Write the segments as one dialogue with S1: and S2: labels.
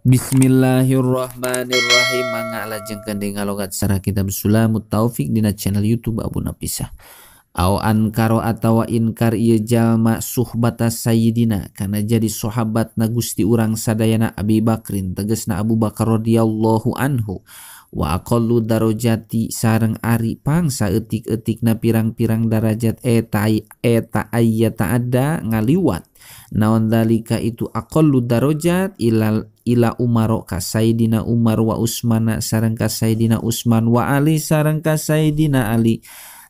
S1: Bismillahirrahmanirrahim. Mangga lajeng kending ngalogat sareng kitab Sulamut Taufik dina channel YouTube Abu Napisah. Au ankaro atawa inkar ieu jalma suhbata sayyidina kana jadi sahabat na Gusti urang sadayana Abi Bakrin tegasna Abu Bakar radhiyallahu anhu. Wa aqallu darajati sareng ari pangsa eutik-eutikna pirang-pirang darajat eta ayyata ada ngaliwat naon dalika itu aqallu darajat ila Umar ka Sayyidina Umar wa Usmana sareng ka Sayyidina Usman wa Ali sareng ka Sayyidina Ali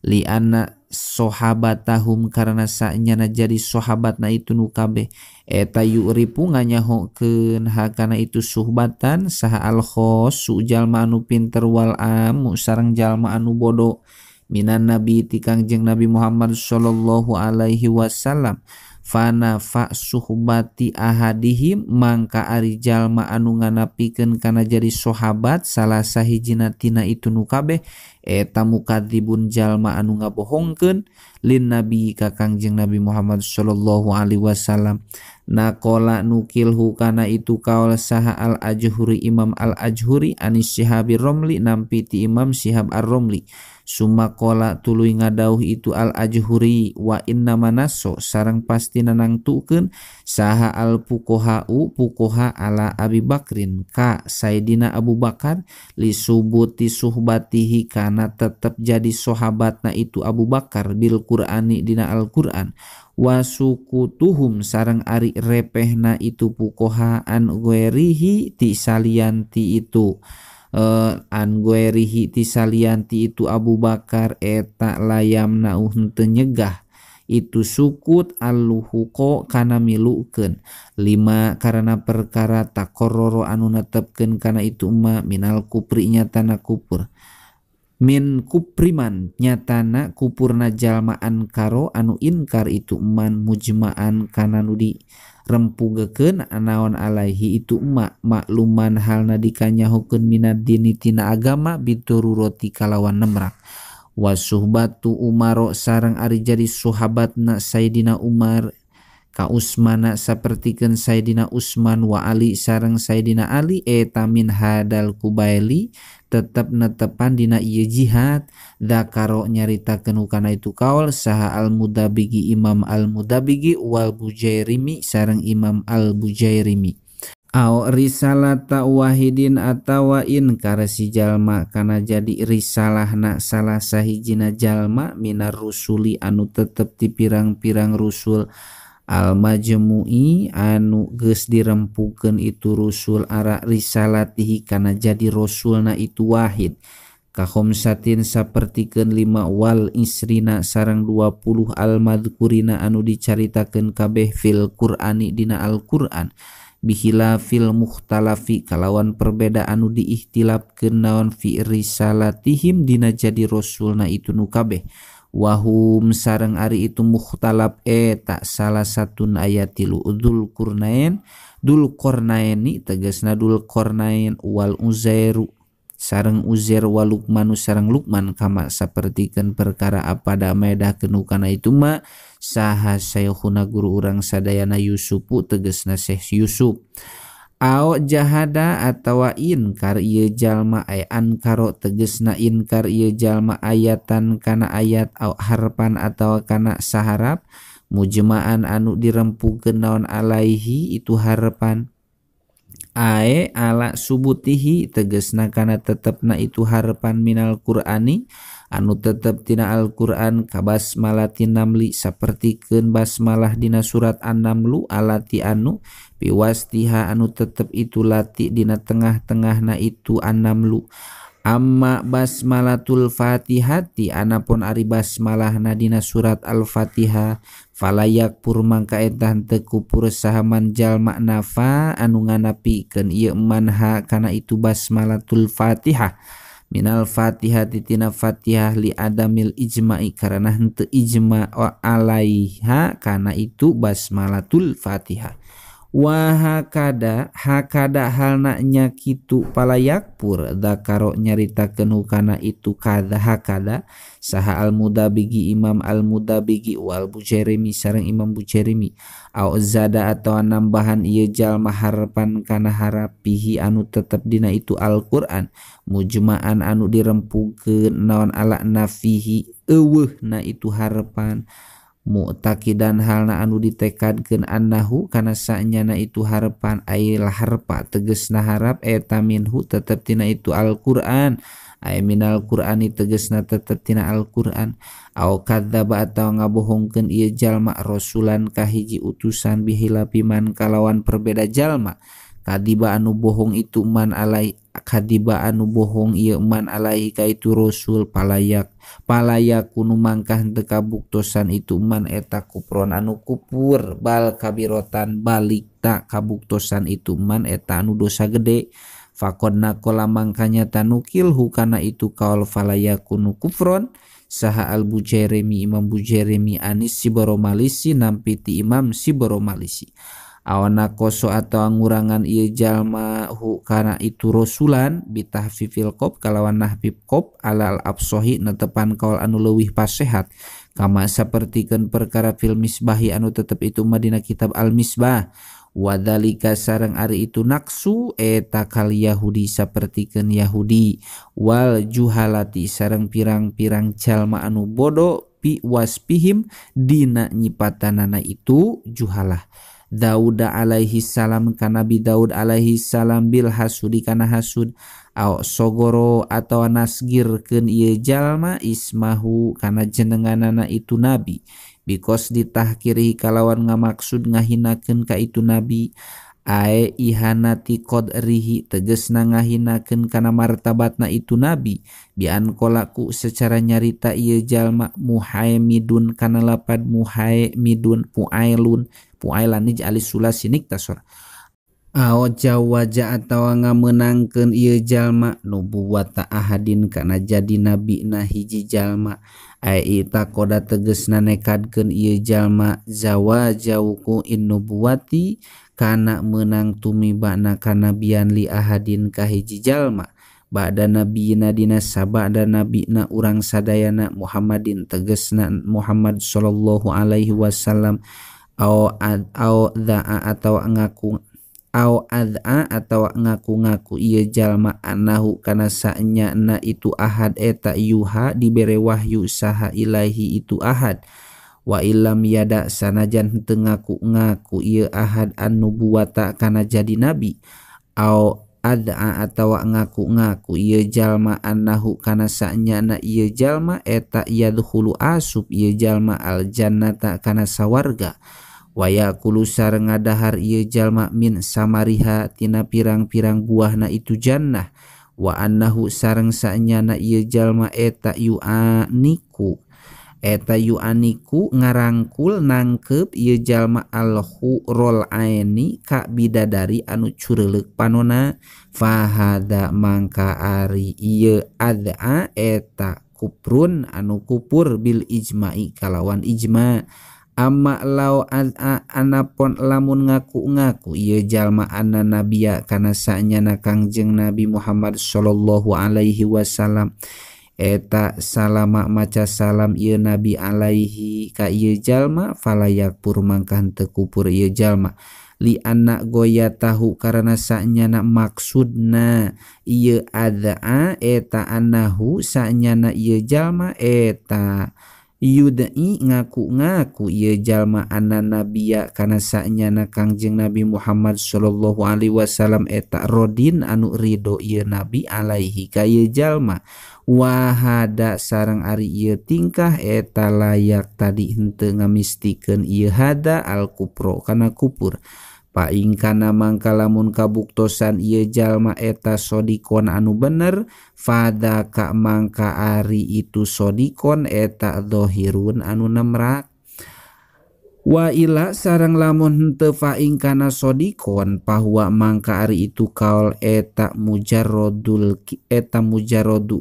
S1: li anna sahabatahum karena sanyana jadi sahabatna itu nu kabeh eta yuripu nganyahokeun hakana itu suhbatan saha al khossu jalma anu pinter wal amu sareng jalma anu bodoh minan nabi ti Kangjeng Nabi Muhammad sallallahu alaihi wasallam fana fa suhbati ahadihim mangka ari jalma anu nganapikeun kana jadi sahabat salah sahijina tina itu nu kabeh eta mukadzibun jalma anu ngabohongkeun lin nabi ka Kangjeng Nabi Muhammad sallallahu alaihi wasallam naqala nukilhu kana itu kaul saha al ajhuri Imam al ajhuri anis Syihab ar-Romli nampi ti Imam Syihab ar-Romli summa qala tuluy ngadauh itu al ajhuri wa inna manasso sareng pasti nanangtukeun saha al puqoha ala Abi Bakrin ka Sayyidina Abu Bakar li subuti suhbatihi kana tetep jadi sahabatna itu Abu Bakar bil Qur'ani dina Al-Qur'an wasukutuhum sareng ari repehna itu puqoha an guerihi ti salianti itu an guerihi ti salianti itu Abu Bakar eta layamna henteu nyegah itu sukut alluhuko kana milukeun lima karena perkara takororo anu netepkeun kana itu umma minal kupri nyatana kupur min kupriman nyatana kupurna jalma ankaro anu inkar itu man mujma'an kana nu dirempugekeun anaon alaihi itu makluman halna dikanyahokeun minad dini tina agama bitururoti kalawan nemrak wasuhbatu Umar sareng ari jadi sahabatna Sayyidina Umar ka Usmana sapertikeun Sayyidina Usman wa Ali sareng Sayyidina Ali eta min hadal kubaili tetep netepan dina ieu jihad dakaro nyaritakeun kana itu kaul saha al-Mudabigi Imam al-Mudabigi wal Bujairimi sareng Imam al-Bujairimi au risalata wahidin atawa inkar si jalma kana jadi risalahna salah sahijina jalma minar rusuli anu tetep ti pirang-pirang rusul al majmu'i anu geus dirempukeun itu rusul ara risalatihi kana jadi rasulna itu wahid ka khamsatin sapertikeun 5 wal isrina sareng 20 al madkurina anu dicaritakeun kabeh fil Qur'ani dina Al-Qur'an bihilafil mukhtalafi kalawan perbedaan anu diihtilafkeun naon fi risalatihim dina jadi rasulna itu nu kabeh wahum sareng ari itu mukhtalaf eta salah satun ayatilu Dzul Qarnaini tegasna Dzul Qarnain wal Uzairu sareng Uzair wal Luqmanu sareng Luqman kama sapertikeun perkara apa damedahkeun kana itu ma saha saykhuna guru urang sadayana Yusufu tegasna Syekh Yusuf au jahada atawa inkar ieu jalma ay ankaro tegasna inkar ieu jalma ayatan kana ayat au harpan atawa kana saharap mujma'an anu dirempukeun naon alaihi itu harpan ae ala subutihi tegasna kana tetepna itu harpan minal Qur'ani anu tetep tina Al-Qur'an ka basmalatin namli sapertikeun basmalah dina surat An-Namlu alati anu biwastiha anu tetep itu lati dina tengah-tengahna itu An-Namlu amma basmalatul fatihati anapun ari basmalahna dina surat Al-Fatihah falayak pur mangka eta henteu kupur sahaman jalma nafa anu nganapikeun ieu manha kana itu basmalatul Fatihah minal Fatihah tina Fatihah li adamil ijma'i karena henteu ijma' alaiha kana itu basmalatul Fatihah hakada halna nya kitu palayakpur dzakaro nyaritakeun hukana itu kada hakada saha al-Mudabigi Imam al-Mudabigi wal Bujairimi sareng Imam Bujairimi au zada atau nambahan ieu jalma harapan kana harapihi anu tetep dina itu Al-Qur'an mujma'an anu dirempukeun naon ala nafihi eueuh na itu harapan mu'taqidan halna anu ditekadkeun annahu kana sanyana itu harapan ail harpa tegasna harap eta minhu tetep tina itu Al-Qur'an ay minal Qur'ani tegasna tetep tina Al-Qur'an au kadzdzaba atawa ngabohongkeun ieu jalma rasulan kahiji utusan bihilapi man kalawan perbeda jalma kadiba anu bohong itu man alai kadiba anu bohong ieu man alaihi ka itu rasul palayakunu mangkah teu kabuktosan itu man eta kupron anu kupur bal kabirotan balik tak kabuktosan itu man eta anu dosa gede faqadna qala mangkanya tanukil hukana itu kaul falayakunu kufron saha al-Bujairimi Imam Bujairimi anis Siboromalisi nampiti Imam Siboromalisi awana koso atau ngurangan ieu jalma hu kana itu rasulan bitahfifil qop kalawan nahfif qop alal absohi netepan kaul anu leuwih pasehat kama sapertikeun perkara fil misbahi anu tetep itu madina kitab al-misbah wadalika sareng ari itu naksu eta kal Yahudi sapertikeun Yahudi wal juhalati sareng pirang-pirang jalma anu bodoh pi waspihim dina nyipatanana itu juhalah Daud alaihi salam kana Nabi Daud alaihi salam bil hasudi kana hasud au sogoro atau nasgirkeun ieu jalma ismahu kana jenenganana itu nabi bikos ditahkiri kalawan ngamaksud ngahinakeun ka itu nabi ae ihanati qadrihi tegasna ngahinakeun kana martabatna itu nabi bian kolaku secara nyarita ieu jalma muhaimidun kana lapad muhaimidun puailan nij alis sulasi niktasor ao jawaja atawa ngamenangkeun ieu jalma nubuwata ahadin kana jadi nabi na hiji jalma ai takoda tegasna nekadkeun ieu jalma zawajauku in nubuwati kana menang tumibana kana bian li ahadin ka hiji jalma ba'da nabiyina dina sabada nabina urang sadayana Muhammadin tegasna Muhammad sallallahu alaihi wasallam au da'a atau ngaku ieu jalma anahu kana sanya na itu ahad eta yuha dibere wahyu saha ilahi itu ahad wa illam yada sanajan teu ngaku ieu ahad an-nubuwata kana jadi nabi au ad'a atau ngaku ieu jalma annahu kana sanya na ieu jalma eta yadkhulu asub ieu jalma al jannata kana sawarga waya kulu sareng ngadahar ieu jalma min samariha tina pirang-pirang buahna itu jannah wa annahu sareng sanyana ieu jalma eta yu'aniku ngarangkul nangkep ieu jalma al-hurul aini ka bidadari anu cureleuk panona fahada mangka ari ieu ad'a eta kuprun anu kupur bil ijma'i kalawan ijma' amma law anapon lamun ngaku ieu jalma anna nabiya kana sanyana Kangjeng Nabi Muhammad sallallahu alaihi wasallam eta salama maca salam ieu nabi alaihi ka ieu jalma falayakpur mangkah teu kupur ieu jalma li anna goya tahu karena sanyana maksudna ieu ad'a eta annahu sanyana ieu jalma eta yudai ngaku ieu jalma anna nabiya kana sanyana Kangjeng Nabi Muhammad sallallahu alaihi wasallam eta rodin anu ridho ieu nabi alaihi ka ieu jalma wahada sareng ari ieu tingkah eta layak tadi henteu ngamistikeun ieu hada al kupro kana kupur paing kana mangka lamun kabuktosan ieu jalma eta sodikon anu bener fada ka mangka ari itu sodikon eta dhahirun anu nemrak wa ila sareng lamun henteu faing kana sodikon bahwa mangka ari itu kaul eta mujarrodu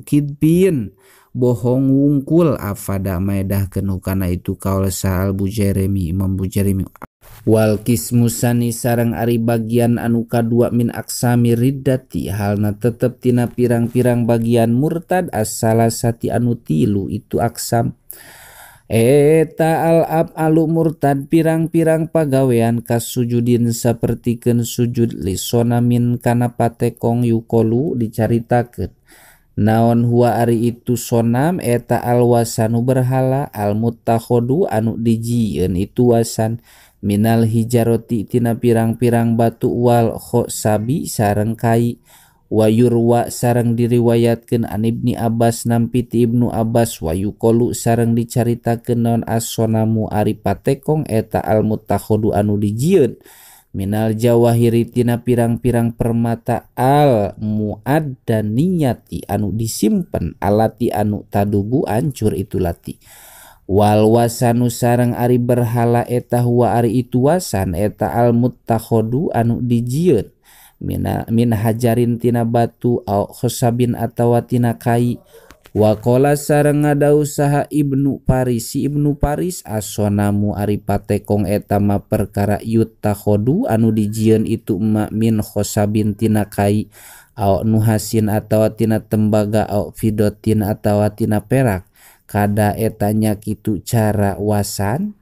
S1: kidbin bohong wungkul afada maedahkeun kana itu kaul sahal Bujairimi Imam Bujairimi Wal kismusani sareng ari bagian anu kadua min aksami riddati halna tetep tina pirang-pirang bagian murtad as-salasati anu tilu itu aksam. Eta al-af'alu murtad pirang-pirang pagawean kasujudin sapertikeun sujud lisonamin kana patekong yukolu dicaritakeun. Naon huwa ari itu sonam eta alwasanu berhala al-muttakhodu anu dijieun itu wasan minal hijaroti tina pirang-pirang batu wal khosabi sareng kai wa yurwa sareng diriwayatkeun an Ibni Abbas nampi ti Ibnu Abbas wa yuqolu sareng dicaritakeun naon as-sonamu ari patekong eta al-muttakhodu anu dijieun minal jawahiri tina pirang-pirang permata al muaddaniyati anu disimpen alati anu tadubu ancur itu lati. Wal wasanu sareng ari berhala eta huwa ari itu wasan eta al muttakhodu anu dijieun min hajarin tina batu au khosabin atawa tina kai. Wa qala sareng ngadawu saha Ibnu Paris si Ibnu Paris as-sonamu ari patekong eta ma perkara yuttakhodu anu dijieun itu ma min khosabin tina kai au nuhasin atawa tina tembaga au fidotin atawa tina perak kada etanya kitu cara wasan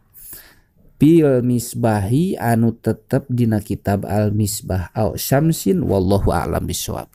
S1: bil misbahi anu tetep dina kitab al misbah au syamsin wallahu a'lam bishawab.